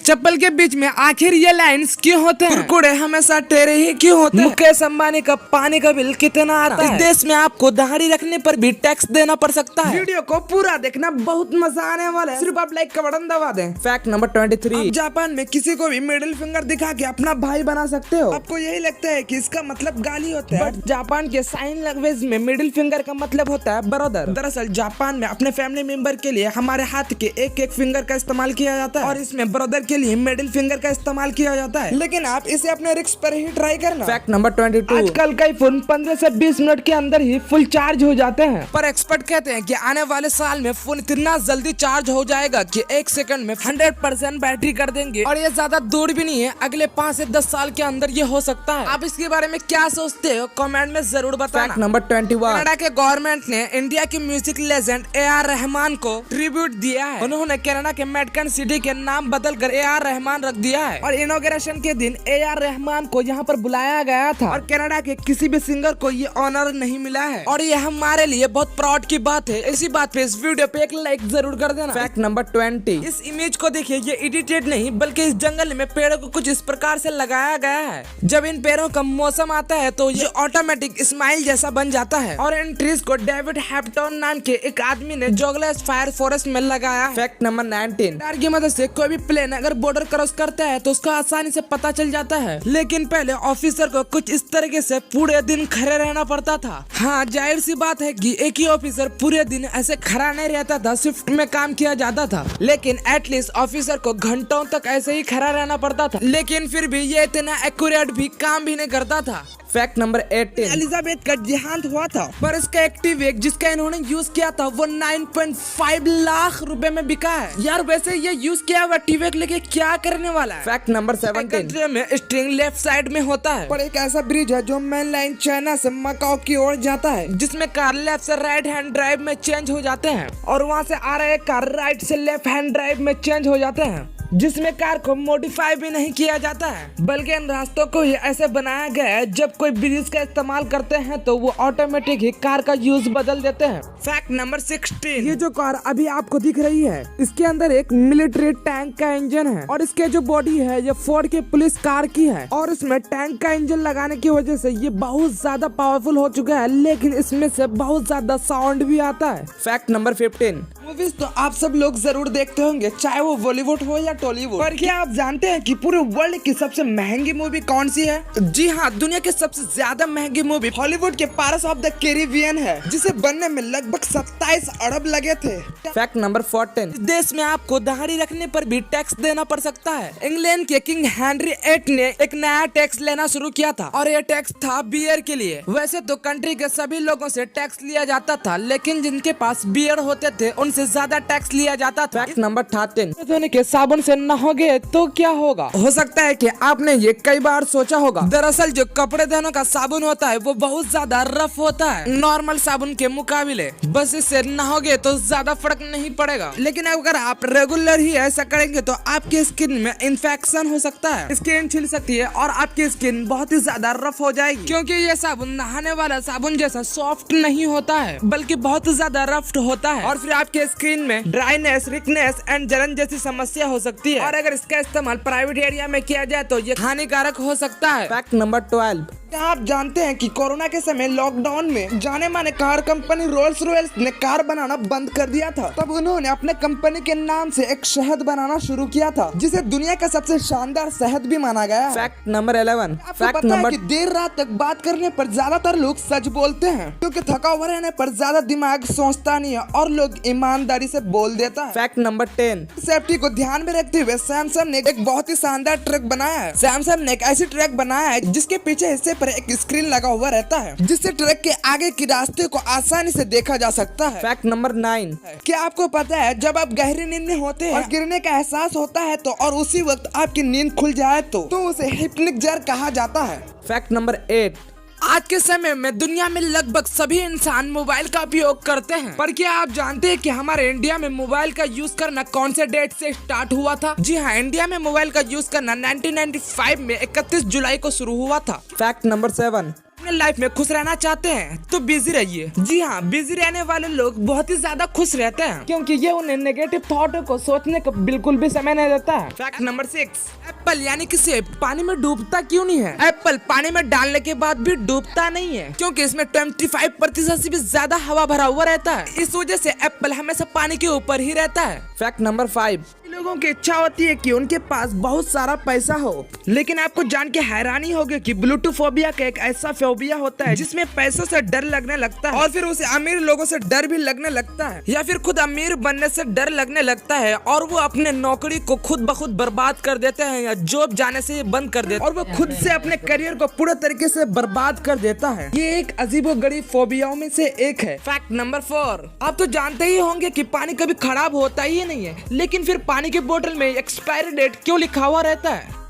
चप्पल के बीच में आखिर ये लाइंस क्यों होते हैं? कुरकुरे हमेशा टेढ़े ही क्यों होते हैं? मुकेश अंबानी का पानी का बिल कितना आता है? इस देश में आपको दाढ़ी रखने पर भी टैक्स देना पड़ सकता है। वीडियो को पूरा देखना, बहुत मजा आने वाला है। सिर्फ आप लाइक का बटन दबा दें। फैक्ट नंबर 23, जापान में किसी को भी मिडिल फिंगर दिखा के अपना भाई बना सकते हो। आपको यही लगता है कि इसका मतलब गाली होता है, बट जापान के साइन लैंग्वेज में मिडिल फिंगर का मतलब होता है ब्रदर। दरअसल जापान में अपने फैमिली मेंबर के लिए हमारे हाथ के एक एक फिंगर का इस्तेमाल किया जाता है और इसमें ब्रदर के लिए मिडिल फिंगर का इस्तेमाल किया जाता है। लेकिन आप इसे अपने रिस्क पर ही ट्राई करना। फैक्ट नंबर 22, आजकल कई फोन 15 से 20 मिनट के अंदर ही फुल चार्ज हो जाते हैं, पर एक्सपर्ट कहते हैं कि आने वाले साल में फोन इतना जल्दी चार्ज हो जाएगा कि 1 सेकंड में 100% बैटरी कर देंगे। और ये ज्यादा दूर भी नहीं है, अगले 5 से 10 साल के अंदर ये हो सकता है। आप इसके बारे में क्या सोचते हो कमेंट में जरूर बताना। फैक्ट नंबर 21, कनाडा के गवर्नमेंट ने इंडिया के म्यूजिक लेजेंड AR रहमान को ट्रिब्यूट दिया है। उन्होंने कनाडा के मेडकन सिटी के नाम बदलकर AR रहमान रख दिया है और इनॉग्रेशन के दिन AR रहमान को यहाँ पर बुलाया गया था और कनाडा के किसी भी सिंगर को ये ऑनर नहीं मिला है और ये हमारे लिए बहुत प्राउड की बात है। इसी बात पे इस वीडियो पे एक लाइक जरूर कर देना। फैक्ट नंबर 20, इस इमेज को देखिए, ये एडिटेड नहीं बल्कि इस जंगल में पेड़ों को कुछ इस प्रकार से लगाया गया है। जब इन पेड़ों का मौसम आता है तो ये ऑटोमेटिक स्माइल जैसा बन जाता है और इन ट्रीज को डेविड हैप्टन नाम के एक आदमी ने जोगलेस फायर फॉरेस्ट में लगाया। फैक्ट नंबर 19, रडार की मदद से कोई भी प्लेन अगर बॉर्डर क्रॉस करता है तो उसको आसानी से पता चल जाता है, लेकिन पहले ऑफिसर को कुछ इस तरीके से पूरे दिन खड़े रहना पड़ता था। हाँ, जाहिर सी बात है कि एक ही ऑफिसर पूरे दिन ऐसे खड़ा नहीं रहता था, शिफ्ट में काम किया जाता था, लेकिन एटलीस्ट ऑफिसर को घंटों तक ऐसे ही खड़ा रहना पड़ता था, लेकिन फिर भी ये इतना एक्यूरेट भी काम भी नहीं करता था। फैक्ट नंबर 18, एलिजाबेथ का देहांत हुआ था, पर इसका एक्टिव वेग जिसका इन्होंने यूज किया था वो 9.5 लाख रुपए में बिका है। यार वैसे ये यूज किया हुआ टीवेग लेके क्या करने वाला है? फैक्ट नंबर 17, में स्ट्रिंग लेफ्ट साइड में होता है, पर एक ऐसा ब्रिज है जो मेन लाइन चाइना से मकाओ की ओर जाता है, जिसमें कार लेफ्ट से राइट हैंड ड्राइव में चेंज हो जाते हैं और वहाँ से आ रहे कार राइट से लेफ्ट हैंड ड्राइव में चेंज हो जाते हैं, जिसमें कार को मॉडिफाई भी नहीं किया जाता है, बल्कि इन रास्तों को ही ऐसे बनाया गया है जब कोई ब्रिज का इस्तेमाल करते हैं तो वो ऑटोमेटिक ही कार का यूज बदल देते हैं। फैक्ट नंबर 16, ये जो कार अभी आपको दिख रही है इसके अंदर एक मिलिट्री टैंक का इंजन है और इसके जो बॉडी है ये फोर्ड के पुलिस कार की है और इसमें टैंक का इंजन लगाने की वजह से ये बहुत ज्यादा पावरफुल हो चुका है, लेकिन इसमें से बहुत ज्यादा साउंड भी आता है। फैक्ट नंबर 15, मूवीज तो आप सब लोग जरूर देखते होंगे, चाहे वो बॉलीवुड हो या टॉलीवुड, पर क्या आप जानते हैं कि पूरे वर्ल्ड की सबसे महंगी मूवी कौन सी है? जी हाँ, दुनिया की सबसे ज्यादा महंगी मूवी हॉलीवुड के पायरेट्स ऑफ द कैरिबियन है, जिसे बनने में लगभग 27 अरब लगे थे। फैक्ट नंबर 14, देश में आपको दाढ़ी रखने पर भी टैक्स देना पड़ सकता है। इंग्लैंड के किंग हेनरी 8 ने एक नया टैक्स लेना शुरू किया था और यह टैक्स था बियर के लिए। वैसे तो कंट्री के सभी लोगों से टैक्स लिया जाता था, लेकिन जिनके पास बियर होते थे उनसे ज्यादा टैक्स लिया जाता था। फैक्ट नंबर 13, धोने के साबुन से नहाओगे तो क्या होगा? हो सकता है कि आपने ये कई बार सोचा होगा। दरअसल जो कपड़े धोने का साबुन होता है वो बहुत ज्यादा रफ होता है नॉर्मल साबुन के मुकाबले, बस इससे नहाओगे तो ज्यादा फर्क नहीं पड़ेगा, लेकिन अगर आप रेगुलर ही ऐसा करेंगे तो आपकी स्किन में इन्फेक्शन हो सकता है, स्किन छिल सकती है और आपकी स्किन बहुत ही ज्यादा रफ हो जाएगी, क्योंकि ये साबुन नहाने वाला साबुन जैसा सॉफ्ट नहीं होता है बल्कि बहुत ज्यादा रफ होता है और फिर आपके स्किन में ड्राइनेस, रिकनेस एंड जलन जैसी समस्या हो सकती है और अगर इसका इस्तेमाल प्राइवेट एरिया में किया जाए तो ये हानिकारक हो सकता है। फैक्ट नंबर 12, क्या आप जानते हैं कि कोरोना के समय लॉकडाउन में जाने माने कार कंपनी रोल्स रॉयल्स ने कार बनाना बंद कर दिया था, तब उन्होंने अपने कंपनी के नाम से एक शहद बनाना शुरू किया था जिसे दुनिया का सबसे शानदार शहद भी माना गया है। फैक्ट नंबर 11, फैक्ट नंबर, देर रात तक बात करने पर ज्यादातर लोग सच बोलते हैं क्योंकि थका हुआ रहने पर ज्यादा दिमाग सोचता नहीं है और लोग ईमानदारी से बोल देता है। फैक्ट नंबर 10, सेफ्टी को ध्यान में रखते हुए सैमसंग ने एक बहुत ही शानदार ट्रक बनाया है। सैमसंग ने एक ऐसी ट्रक बनाया है जिसके पीछे हिस्से पर एक स्क्रीन लगा हुआ रहता है जिससे ट्रक के आगे के रास्ते को आसानी से देखा जा सकता है। फैक्ट नंबर 9, क्या आपको पता है जब आप गहरी नींद में होते हैं और गिरने का एहसास होता है तो और उसी वक्त आपकी नींद खुल जाए तो उसे हिप्नोटिजर कहा जाता है। फैक्ट नंबर 8, आज के समय में दुनिया में लगभग सभी इंसान मोबाइल का उपयोग करते हैं, पर क्या आप जानते हैं कि हमारे इंडिया में मोबाइल का यूज करना कौन से डेट से स्टार्ट हुआ था? जी हाँ, इंडिया में मोबाइल का यूज करना 1995 में 31 जुलाई को शुरू हुआ था। फैक्ट नंबर 7, अपने लाइफ में खुश रहना चाहते हैं तो बिजी रहिए। जी हाँ, बिजी रहने वाले लोग बहुत ही ज्यादा खुश रहते हैं क्योंकि ये उन्हें नेगेटिव थॉट को सोचने का बिल्कुल भी समय नहीं देता है। फैक्ट नंबर 6, एप्पल यानी कि सेब पानी में डूबता क्यों नहीं है? एप्पल पानी में डालने के बाद भी डूबता नहीं है क्योंकि इसमें 25% से भी ज्यादा हवा भरा हुआ रहता है। इस वजह से एप्पल हमेशा पानी के ऊपर ही रहता है। फैक्ट नंबर 5, लोगों की इच्छा होती है कि उनके पास बहुत सारा पैसा हो, लेकिन आपको जान के हैरानी होगी कि ब्लूटोफोबिया का एक ऐसा फोबिया होता है जिसमें पैसों से डर लगने लगता है और फिर उसे अमीर लोगों से डर भी लगने लगता है या फिर खुद अमीर बनने से डर लगने लगता है और वो अपने नौकरी को खुद ब खुद बर्बाद कर देते हैं या जॉब जाने से बंद कर देते हैं और वो खुद से अपने करियर को पूरे तरीके से बर्बाद कर देता है। ये एक अजीबोगरीब फोबियाओं में से एक है। फैक्ट नंबर 4, आप तो जानते ही होंगे कि पानी कभी खराब होता ही नहीं है, लेकिन फिर पानी की बोतल में एक्सपायरी डेट क्यों लिखा हुआ रहता है?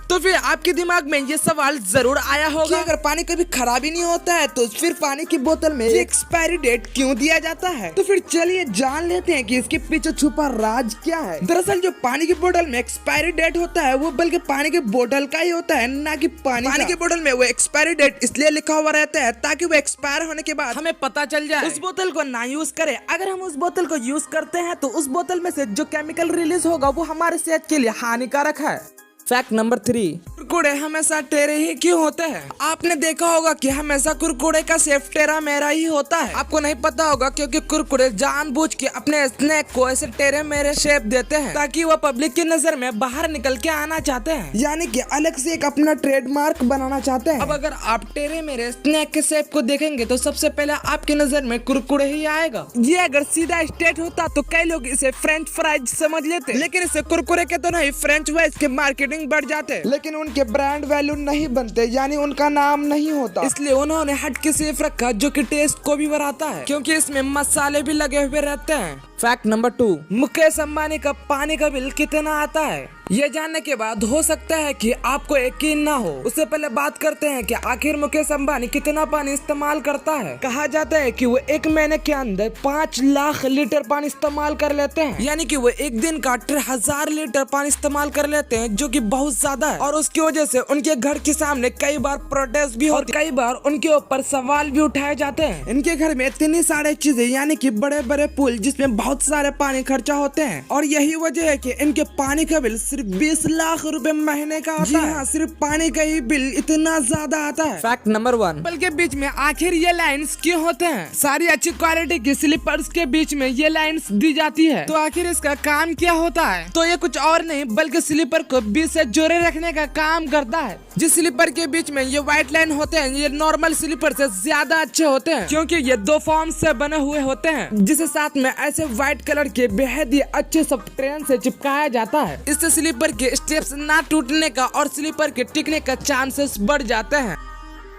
तो फिर आपके दिमाग में ये सवाल जरूर आया होगा कि अगर पानी कभी खराब ही नहीं होता है तो फिर पानी की बोतल में एक्सपायरी डेट क्यों दिया जाता है? तो फिर चलिए जान लेते हैं कि इसके पीछे छुपा राज क्या है। दरअसल जो पानी की बोतल में एक्सपायरी डेट होता है वो बल्कि पानी की बोतल का ही होता है, ना कि पानी की बोतल में वो एक्सपायरी डेट इसलिए लिखा हुआ रहता है ताकि वो एक्सपायर होने के बाद हमें पता चल जाए। उस बोतल को ना यूज करें। अगर हम उस बोतल को यूज करते हैं तो उस बोतल में से जो केमिकल रिलीज होगा वो हमारे सेहत के लिए हानिकारक है। फैक्ट नंबर 3, कुरकुरे हमेशा टेढ़े ही क्यों होते हैं? आपने देखा होगा कि हमेशा कुरकुरे का शेप टेढ़ा मेढ़ा ही होता है। आपको नहीं पता होगा क्योंकि कुरकुरे जानबूझ के अपने स्नैक को ऐसे टेढ़े मेढ़े शेप देते हैं ताकि वह पब्लिक की नजर में बाहर निकल के आना चाहते हैं, यानी कि अलग से एक अपना ट्रेडमार्क बनाना चाहते हैं। अब अगर आप टेढ़े मेढ़े स्नैक के शेप को देखेंगे तो सबसे पहले आपकी नजर में कुरकुरे ही आएगा। ये अगर सीधा स्ट्रेट होता तो कई लोग इसे फ्रेंच फ्राइज समझ लेते, लेकिन इसे कुरकुरे के तो नहीं, फ्रेंच फ्राइज के मार्केटिंग बढ़ जाते, लेकिन उनके ब्रांड वैल्यू नहीं बनते, यानी उनका नाम नहीं होता। इसलिए उन्होंने हट के सेफ रखा जो कि टेस्ट को भी बढ़ाता है क्योंकि इसमें मसाले भी लगे हुए रहते हैं। फैक्ट नंबर 2, मुकेश अंबानी का पानी का बिल कितना आता है? ये जानने के बाद हो सकता है कि आपको यकीन ना हो। उससे पहले बात करते हैं कि आखिर मुकेश अंबानी कितना पानी इस्तेमाल करता है। कहा जाता है कि वो एक महीने के अंदर 5 लाख लीटर पानी इस्तेमाल कर लेते हैं, यानी कि वो एक दिन का 18,000 लीटर पानी इस्तेमाल कर लेते हैं, जो कि बहुत ज्यादा है। और उसकी वजह से उनके घर के सामने कई बार प्रोटेस्ट भी और कई बार उनके ऊपर सवाल भी उठाए जाते हैं। इनके घर में इतनी सारी चीजें, यानी कि बड़े बड़े पुल जिसमें बहुत सारे पानी खर्चा होते हैं, और यही वजह है कि इनके पानी का बिल सिर्फ 20 लाख रुपए महीने का आता है। सिर्फ पानी का ही बिल इतना ज्यादा आता है। फैक्ट नंबर 1, एप्पल के बीच में आखिर ये लाइन्स क्यों होते हैं? सारी अच्छी क्वालिटी की स्लीपर्स के बीच में ये लाइन्स दी जाती है, तो आखिर इसका काम क्या होता है? तो ये कुछ और नहीं बल्कि स्लीपर को बीच से जोड़े रखने का काम करता है। जिस स्लीपर के बीच में ये व्हाइट लाइन होते हैं ये नॉर्मल स्लीपर से ज्यादा अच्छे होते हैं क्योंकि ये 2 फॉर्म से बने हुए होते हैं, जिसे साथ में ऐसे व्हाइट कलर के बेहद ही अच्छे सब ट्रेन से चिपकाया जाता है। इससे स्लीपर के स्टेप्स ना टूटने का और स्लीपर के टिकने का चांसेस बढ़ जाते हैं।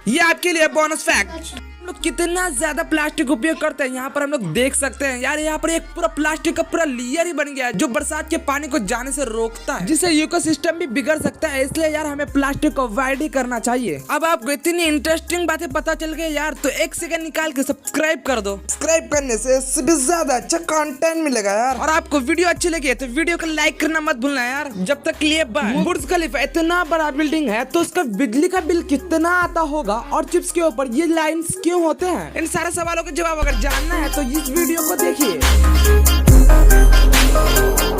ये आपके लिए बोनस फैक्ट। हम लोग कितना ज्यादा प्लास्टिक उपयोग करते हैं यहाँ पर हम लोग देख सकते हैं यार। यहाँ पर एक पूरा प्लास्टिक का पूरा लेयर ही बन गया है जो बरसात के पानी को जाने से रोकता है, जिससे इकोसिस्टम भी बिगड़ सकता है। इसलिए यार हमें प्लास्टिक को अवॉइड ही करना चाहिए। अब आपको इतनी इंटरेस्टिंग बातें पता चल गई यार, तो 1 सेकंड निकाल के सब्सक्राइब कर दो। सब्सक्राइब करने से भी ज्यादा अच्छा कंटेंट मिलेगा यार। और आपको वीडियो अच्छी लगी तो वीडियो को लाइक करना मत भूलना यार। जब तक लिए बुर्ज खलीफा इतना बड़ा बिल्डिंग है तो उसका बिजली का बिल कितना आता होगा और चिप्स के ऊपर ये लाइन्स क्यों होते हैं? इन सारे सवालों का जवाब अगर जानना है तो इस वीडियो को देखिए।